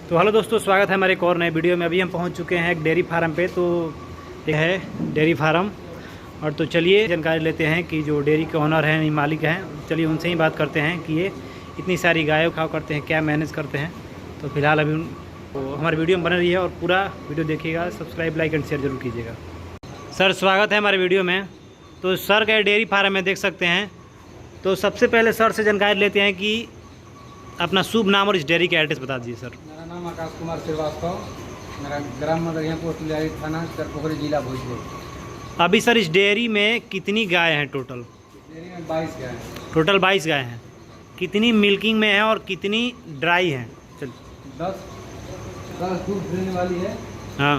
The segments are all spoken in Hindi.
तो हेलो दोस्तों, स्वागत है हमारे एक और नए वीडियो में। अभी हम पहुंच चुके हैं एक डेयरी फार्म पे। तो ये है डेयरी फार्म। और तो चलिए जानकारी लेते हैं कि जो डेयरी के ओनर हैं, मालिक हैं, चलिए उनसे ही बात करते हैं कि ये इतनी सारी गायों खाओ करते हैं, क्या मैनेज करते हैं। तो फिलहाल अभी तो हमारे वीडियो में बने रही है और पूरा वीडियो देखिएगा, सब्सक्राइब लाइक एंड शेयर जरूर कीजिएगा। सर स्वागत है हमारे वीडियो में। तो सर का डेयरी फार्म में देख सकते हैं। तो सबसे पहले सर से जानकारी लेते हैं कि अपना शुभ नाम और इस डेयरी का एड्रेस बता दीजिए सर। मेरा नाम आकाश कुमार श्रीवास्तव, मेरा ग्राम मदरिया पोस्ट लियारी थाना चरपोखरी जिला भोजपुर। अभी सर इस डेयरी में कितनी गाय हैं टोटल? डेयरी में 22 गाय हैं। टोटल 22 गाय हैं। कितनी मिल्किंग में है और कितनी ड्राई हैं? चल 10 दूध देने वाली है। हाँ,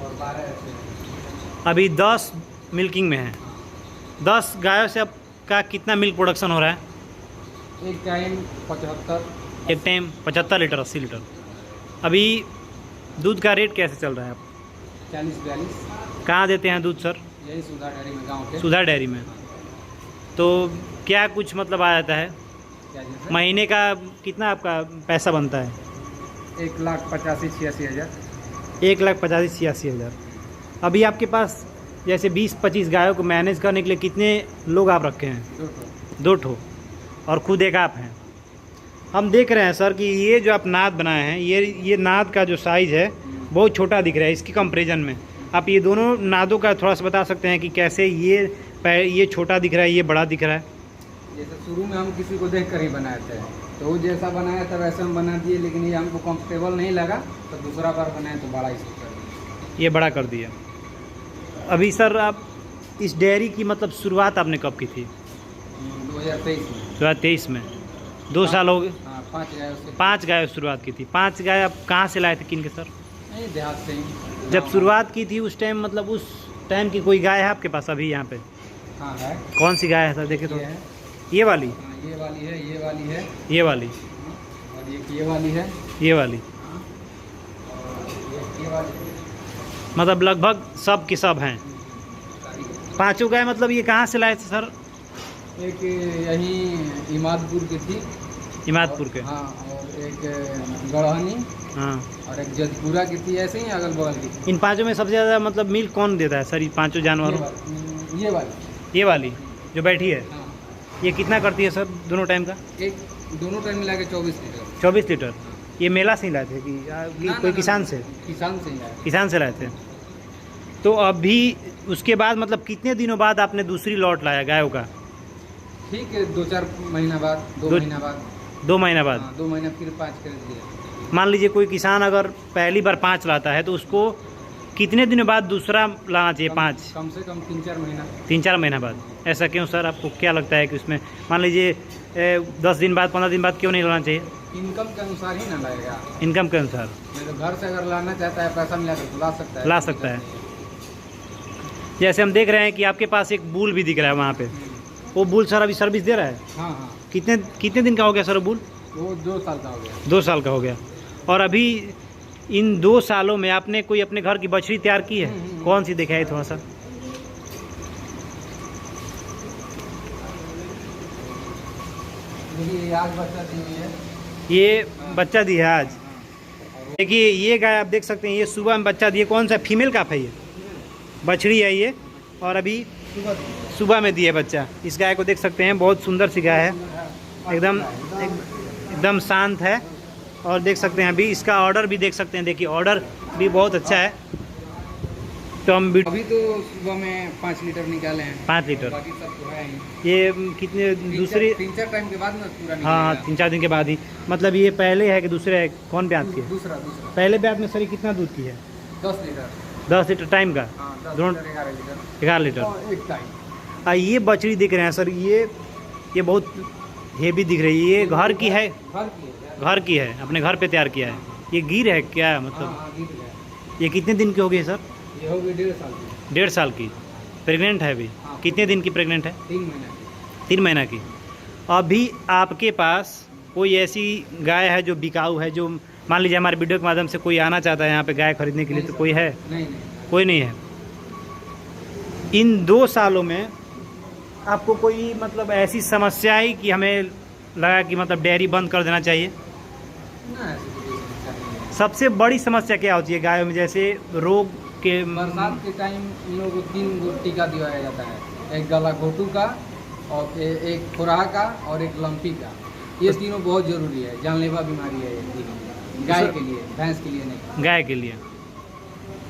और 12 ऐसे हैं। अभी 10 मिल्किंग में है। 10 गायों से अब का कितना मिल्क प्रोडक्शन हो रहा है? एक टाइम 75, एक टाइम 75 लीटर 80 लीटर। अभी दूध का रेट कैसे चल रहा है? आप 40-42 कहाँ देते हैं दूध सर? यही सुधा डेयरी में गाँव के। सुधा डेयरी में। तो क्या कुछ मतलब आ जाता है क्या जैसे महीने का? कितना आपका पैसा बनता है? 1,85,86,000। 1,85,86,000। अभी आपके पास जैसे 20-25 गायों को मैनेज करने के लिए कितने लोग आप रखे हैं? 2 ठो। और खुद एक आप हैं। हम देख रहे हैं सर कि ये जो आप नाद बनाए हैं, ये नाद का जो साइज़ है बहुत छोटा दिख रहा है इसकी कंपैरिजन में। आप ये दोनों नादों का थोड़ा सा बता सकते हैं कि कैसे ये छोटा दिख रहा है, ये बड़ा दिख रहा है? जैसे शुरू में हम किसी को देख कर ही बनाए थे, तो वो जैसा बनाया था वैसे हम बना दिए, लेकिन ये हमको कंफर्टेबल नहीं लगा तो दूसरा बार बनाए तो बड़ा इसको कर दिया। ये बड़ा कर दिया। अभी सर आप इस डेयरी की मतलब शुरुआत आपने कब की थी? 2023 में। 2023 में। 2 साल हो गए। हाँ, 5 गायों से। 5 गाय शुरुआत की थी। 5 गाय आप कहाँ से लाए थे, किन के सर? नहीं, देहात से ही। जब शुरुआत की थी उस टाइम, मतलब उस टाइम की कोई गाय है आपके पास अभी यहाँ पे? हाँ है। कौन सी गाय है सर? देखिए तो। ये है। ये वाली? हाँ, ये वाली है, ये वाली है, ये वाली? और ये वाली है, ये वाली? और ये वाली। मतलब लगभग सब की सब हैं। 5 गाय। मतलब ये कहाँ से लाए थे सर? एक यहीं इमादपुर की थी। इमादपुर के? हाँ, और एक गढ़हनी, हाँ। और एक जजपुरा की थी, ऐसे ही अगल बगल की। इन 5 में सबसे ज़्यादा मतलब मिल्क कौन देता है सर, ये 5 जानवरों? ये वाली। ये वाली जो बैठी है। हाँ, ये कितना करती है सर दोनों टाइम का? एक दोनों टाइम मिला के 24 लीटर। 24 लीटर। ये मेला से ही लाए थे कि कोई किसान से? किसान से ही आया। किसान से लाए थे। तो अभी उसके बाद मतलब कितने दिनों बाद आपने दूसरी लॉट लाया गायों का? ठीक है, 2-4 महीना बाद, 2 महीना बाद। 2 महीना बाद? हाँ, 2 महीना फिर 5 कर दिया। मान लीजिए कोई किसान अगर पहली बार 5 लाता है तो उसको कितने दिनों बाद दूसरा लाना चाहिए? 5? कम से कम 3-4 महीना। 3-4 महीना बाद। ऐसा क्यों सर? आपको क्या लगता है कि उसमें मान लीजिए 10 दिन बाद 15 दिन बाद क्यों नहीं लाना चाहिए? इनकम के अनुसार ही ना लगेगा। इनकम के अनुसार? नहीं तो घर से अगर लाना चाहता है, पैसा मिला तो ला सकता है। ला सकता है। जैसे हम देख रहे हैं कि आपके पास एक बुल भी दिख रहा है वहाँ पे। वो बुल सर अभी सर्विस दे रहा है? हाँ हाँ। कितने दिन का हो गया सर बुल? वो 2 साल का हो गया। 2 साल का हो गया। और अभी इन 2 सालों में आपने कोई अपने घर की बछड़ी तैयार की है? कौन सी दिखाई थोड़ा सा? देखिए, आज बच्चा दी हुई है। ये बच्चा दी है आज। देखिए ये गाय आप देख सकते हैं, ये सुबह में बच्चा दिए। कौन सा फीमेल का है? ये बछड़ी है ये। और अभी सुबह में दिए बच्चा। इस गाय को देख सकते हैं, बहुत सुंदर सी गाय है, एकदम शांत है। और देख सकते हैं अभी इसका ऑर्डर भी देख सकते हैं। देखिए ऑर्डर भी बहुत अच्छा है। तो हम अभी तो सुबह में 5 लीटर निकाले हैं। 5 लीटर। बाकी सब तो है ही। ये कितने दूसरी? 3-4 टाइम के बाद ना पूरा निकलेगा। हाँ, 3-4 दिन के बाद ही। मतलब ये पहले है कि दूसरे है? कौन ब्याज की है? दूसरा। पहले ब्याज में सर ये कितना दूध की है? 10 लीटर। 10 लीटर टाइम का? हाँ, 10 दोनों लीटर, 11 लीटर। 11 लीटर। और एक टाइम। ये बछड़ी दिख रहे हैं सर, ये बहुत हेवी दिख रही है। ये घर की है? घर की है, अपने घर पे तैयार किया है। ये गिर है क्या मतलब? हाँ, गिर गया। ये कितने दिन की हो गई सर? ये हो गई 1.5 साल की। 1.5 साल की। प्रेग्नेंट है अभी? हाँ। कितने दिन की प्रेग्नेंट है? 3 महीने की। 3 महीना की। अभी आपके पास कोई ऐसी गाय है जो बिकाऊ है, जो मान लीजिए हमारे वीडियो के माध्यम से कोई आना चाहता है यहाँ पे गाय खरीदने के लिए, तो कोई है? नहीं। कोई नहीं है। इन 2 सालों में आपको कोई मतलब ऐसी समस्या आई कि हमें लगा कि मतलब डेयरी बंद कर देना चाहिए? ना, ऐसी कोई समस्या नहीं है। सबसे बड़ी समस्या क्या होती है गायों में, जैसे रोग के? बरसात के टाइम इन लोगों को 3 गो टीका दिलाया जाता है, एक गला घोटू का और एक खुराहा का और एक लंपी का। ये तीनों बहुत जरूरी है, जानलेवा बीमारी है ये तीनों, गाय के लिए, भैंस के लिए नहीं। गाय के लिए।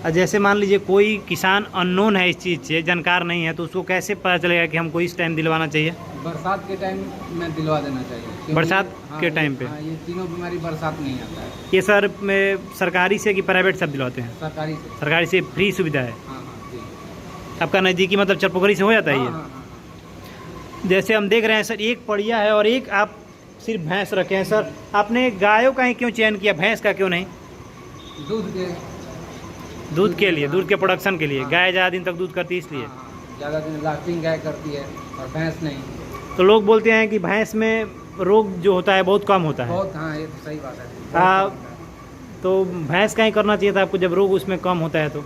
और जैसे मान लीजिए कोई किसान अननोन है इस चीज़ से, जानकार नहीं है, तो उसको कैसे पता चलेगा कि हमको इस टाइम दिलवाना चाहिए? बरसात के टाइम में दिलवा देना चाहिए, क्योंकि बरसात के टाइम पे? हाँ, ये तीनों बीमारी बरसात में ही आता है। ये सर में सरकारी से कि प्राइवेट सब दिलवाते हैं? सरकारी से। सरकारी से फ्री सुविधा है? हाँ हाँ जी। आपका नज़दीकी मतलब चरपोखरी से हो जाता है ये? हाँ, हाँ, हाँ। जैसे हम देख रहे हैं सर, एक पड़िया है और एक आप सिर्फ भैंस रखे हैं। सर आपने गायों का ही क्यों चयन किया, भैंस का क्यों नहीं? दूध के लिए, दूध के प्रोडक्शन के लिए। हाँ। गाय ज़्यादा दिन तक दूध करती है इसलिए। ज़्यादा दिन लास्टिंग गाय करती है और भैंस नहीं। तो लोग बोलते हैं कि भैंस में रोग जो होता है बहुत कम होता है। बहुत, हाँ ये तो सही बात है। तो भैंस का ही करना चाहिए था आपको, जब रोग उसमें कम होता है तो।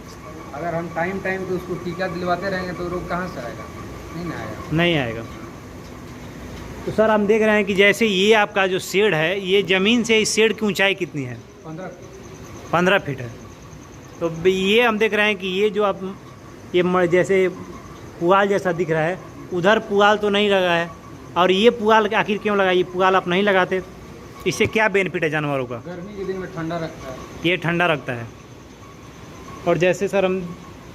अगर हम टाइम टाइम पे उसको टीका दिलवाते रहेंगे तो रोग कहाँ से आएगा? नहीं ना आएगा। नहीं आएगा। तो सर हम देख रहे हैं कि जैसे ये आपका जो शेड है, ये ज़मीन से इस शेड की ऊंचाई कितनी है? 15 फीट है। तो ये हम देख रहे हैं कि ये जो आप ये जैसे पुआल जैसा दिख रहा है, उधर पुआल तो नहीं लगा है, और ये पुआल आखिर क्यों लगा? ये पुआल आप नहीं लगाते, इससे क्या बेनिफिट है जानवरों का? गर्मी के दिन में ठंडा रखता है, ये ठंडा रखता है। और जैसे सर हम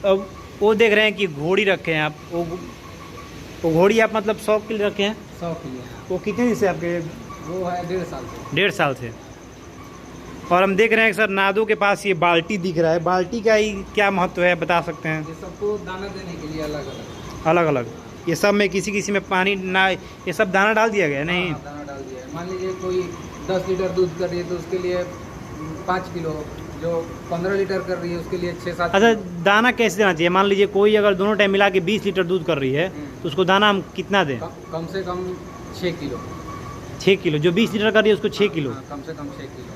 अब वो देख रहे हैं कि घोड़ी रखे हैं आप, वो घोड़ी आप मतलब 100 के लिए रखे हैं? 100 के लिए। वो कितने दिन से आपके? वो है 1.5 साल से। 1.5 साल से। और हम देख रहे हैं कि सर नादों के पास ये बाल्टी दिख रहा है, बाल्टी का ही क्या महत्व है बता सकते हैं? ये सबको दाना देने के लिए अलग अलग। अलग अलग। ये सब में किसी में पानी ना, ये सब दाना डाल दिया गया? नहीं, हाँ, दाना डाल दिया है। मान लीजिए कोई 10 लीटर दूध कर रही है तो उसके लिए 5 किलो, जो 15 लीटर कर रही है उसके लिए 6-7। अच्छा, दाना कैसे देना चाहिए? मान लीजिए कोई अगर दोनों टाइम मिला के 20 लीटर दूध कर रही है, तो उसको दाना हम कितना दें? कम से कम 6 किलो। 6 किलो? जो 20 लीटर कर रही है उसको 6 किलो? हाँ, कम से कम 6 किलो।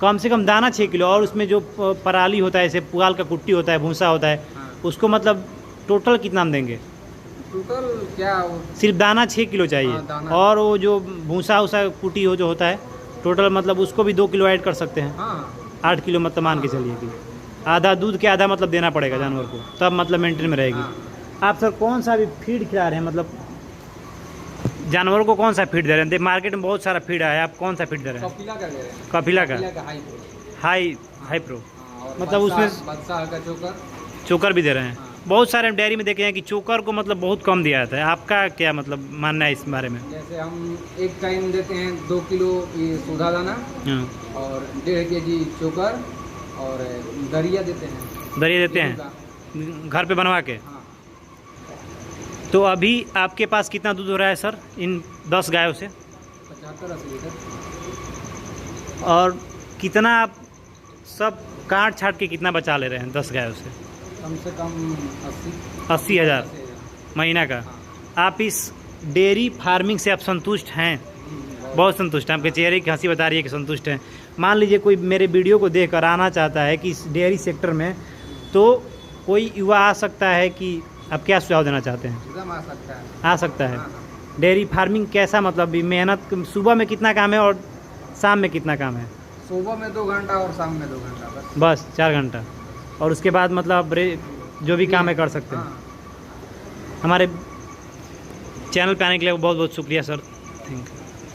कम से कम दाना 6 किलो। और उसमें जो पराली होता है, जैसे पुआल का कुट्टी होता है, भूसा होता है, हाँ। उसको मतलब टोटल कितना हम देंगे? टोटल क्या सिर्फ दाना 6 किलो चाहिए? हाँ, दाना। और वो जो भूसा उसा कुटी हो जो होता है टोटल, मतलब उसको भी 2 किलो ऐड कर सकते हैं? हाँ। 8 किलो मतलब मान के चलिए कि आधा दूध के आधा मतलब देना पड़ेगा जानवर को, तब मतलब मेंटेन में रहेगी। हाँ। आप सर कौन सा भी फीड खिला रहे हैं, मतलब जानवरों को कौन सा फीड दे रहे हैं? मार्केट में बहुत सारा फीड आया है, आप कौन सा फीड दे रहे हैं? कपिला का दे रहे हैं। कपिला का हाई प्रो। और मतलब उसमें बादशाह का चोकर भी दे रहे हैं? हाँ। बहुत सारे डेयरी में देखे हैं कि चोकर को मतलब बहुत कम दिया जाता है, आपका क्या मतलब मानना है इस बारे में? जैसे हम एक टाइम देते हैं 2 किलो ये सूधा दाना और 1.5 kg चोकर और दरिया देते हैं। दरिया देते हैं घर पे बनवा के? हाँ। तो अभी आपके पास कितना दूध हो रहा है सर इन 10 गायों से? 75-80 लीटर। और कितना आप सब काट छाट के कितना बचा ले रहे हैं 10 गायों से? कम से कम 80 हज़ार महीना का। हाँ। आप इस डेयरी फार्मिंग से आप संतुष्ट हैं? बहुत संतुष्ट हैं, आपके चेहरे की हंसी बता रही है कि संतुष्ट हैं। मान लीजिए कोई मेरे वीडियो को देखकर आना चाहता है कि इस डेयरी सेक्टर में, तो कोई युवा आ सकता है कि आप क्या सुझाव देना चाहते हैं? एकदम आ सकता है। आ सकता है। हाँ। डेयरी फार्मिंग कैसा, मतलब भी मेहनत सुबह में कितना काम है और शाम में कितना काम है? सुबह में 2 घंटा और शाम में 2 घंटा बस 4 घंटा। और उसके बाद मतलब जो भी काम है कर सकते हैं। हाँ। हमारे चैनल पे आने के लिए बहुत बहुत शुक्रिया सर, थैंक यू।